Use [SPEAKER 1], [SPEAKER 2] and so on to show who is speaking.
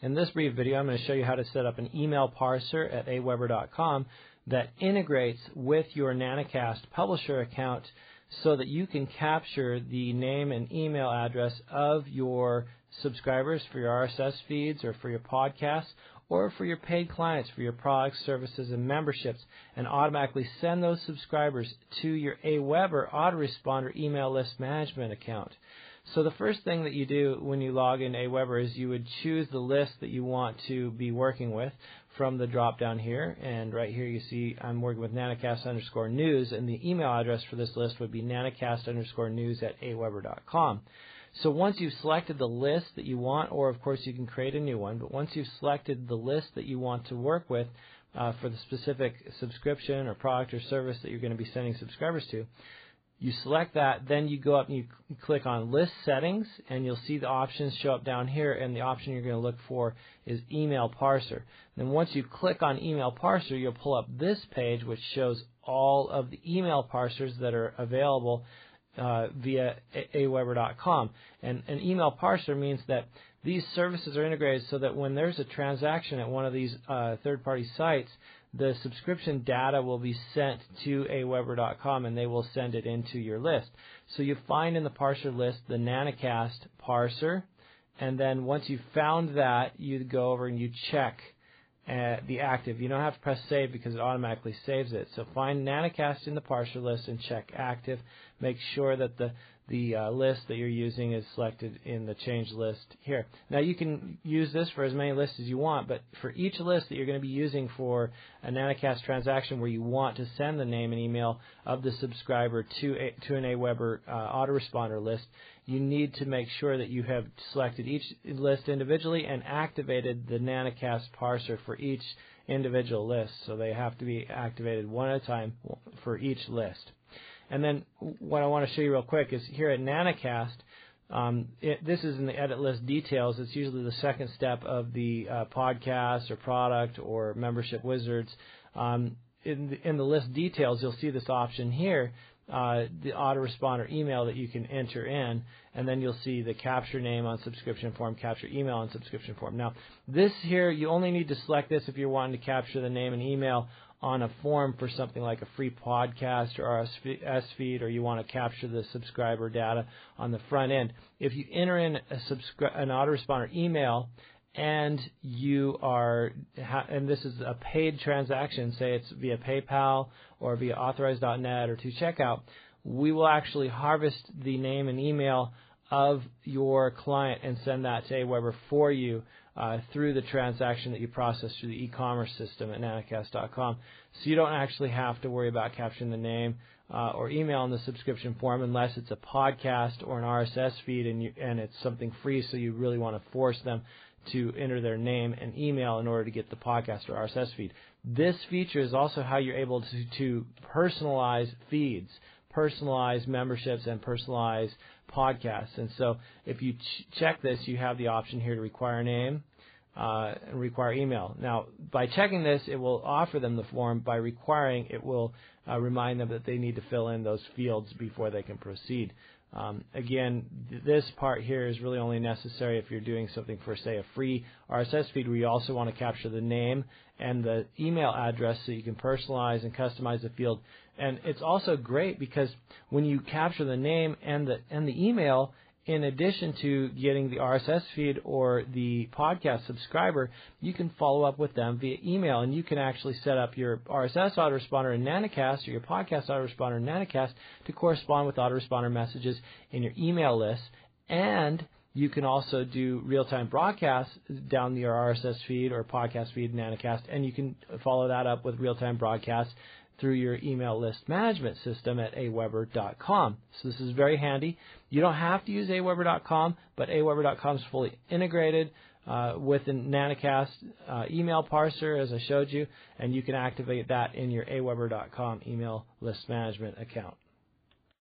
[SPEAKER 1] In this brief video, I'm going to show you how to set up an email parser at aweber.com that integrates with your Nanacast publisher account so that you can capture the name and email address of your subscribers for your RSS feeds or for your podcasts or for your paid clients for your products, services, and memberships, and automatically send those subscribers to your AWeber autoresponder email list management account. So the first thing that you do when you log in AWeber is you would choose the list that you want to be working with from the drop down here. And right here you see I'm working with nanacast_news, and the email address for this list would be nanacast_news@aweber.com. So once you've selected the list that you want, or of course you can create a new one, but once you've selected the list that you want to work with for the specific subscription or product or service that you're going to be sending subscribers to, you select that, then you go up and you click on List Settings, and you'll see the options show up down here, and the option you're going to look for is Email Parser. Then once you click on Email Parser, you'll pull up this page which shows all of the email parsers that are available via aweber.com. And an email parser means that these services are integrated so that when there's a transaction at one of these third-party sites, the subscription data will be sent to aweber.com and they will send it into your list. So you find in the parser list the Nanacast parser, and then once you've found that, you go over and you check the active. You don't have to press save because it automatically saves it. So find Nanacast in the parser list and check active. Make sure that the list that you're using is selected in the change list here. Now you can use this for as many lists as you want, but for each list that you're going to be using for a Nanacast transaction where you want to send the name and email of the subscriber to an AWeber autoresponder list, you need to make sure that you have selected each list individually and activated the Nanacast parser for each individual list. So they have to be activated one at a time for each list. And then what I want to show you real quick is here at Nanacast, this is in the Edit List Details. It's usually the second step of the podcast or product or membership wizards. In the list details, you'll see this option here, the autoresponder email that you can enter in, and then you'll see the capture name on subscription form, capture email on subscription form. Now, this here, you only need to select this if you're wanting to capture the name and email on a form for something like a free podcast or RSS feed, or you want to capture the subscriber data on the front end. If you enter in an autoresponder email and you are, and this is a paid transaction, say it's via PayPal or via Authorize.net or to checkout, we will actually harvest the name and email of your client and send that to AWeber for you through the transaction that you process through the e-commerce system at nanacast.com. So you don't actually have to worry about capturing the name or email in the subscription form unless it's a podcast or an RSS feed and it's something free, so you really want to force them to enter their name and email in order to get the podcast or RSS feed. This feature is also how you're able to personalize feeds, personalize memberships, and personalize podcasts. And so if you check this, you have the option here to require name and require email. Now, by checking this, it will offer them the form. By requiring, it will remind them that they need to fill in those fields before they can proceed. Again, this part here is really only necessary if you're doing something for, say, a free RSS feed where you also want to capture the name and the email address so you can personalize and customize the field. And it's also great because when you capture the name and the email, in addition to getting the RSS feed or the podcast subscriber, you can follow up with them via email, and you can actually set up your RSS autoresponder in Nanacast or your podcast autoresponder in Nanacast to correspond with autoresponder messages in your email list. And you can also do real-time broadcasts down your RSS feed or podcast feed in Nanacast, and you can follow that up with real-time broadcasts through your email list management system at aweber.com. So this is very handy. You don't have to use aweber.com, but aweber.com is fully integrated with the Nanacast email parser, as I showed you, and you can activate that in your aweber.com email list management account.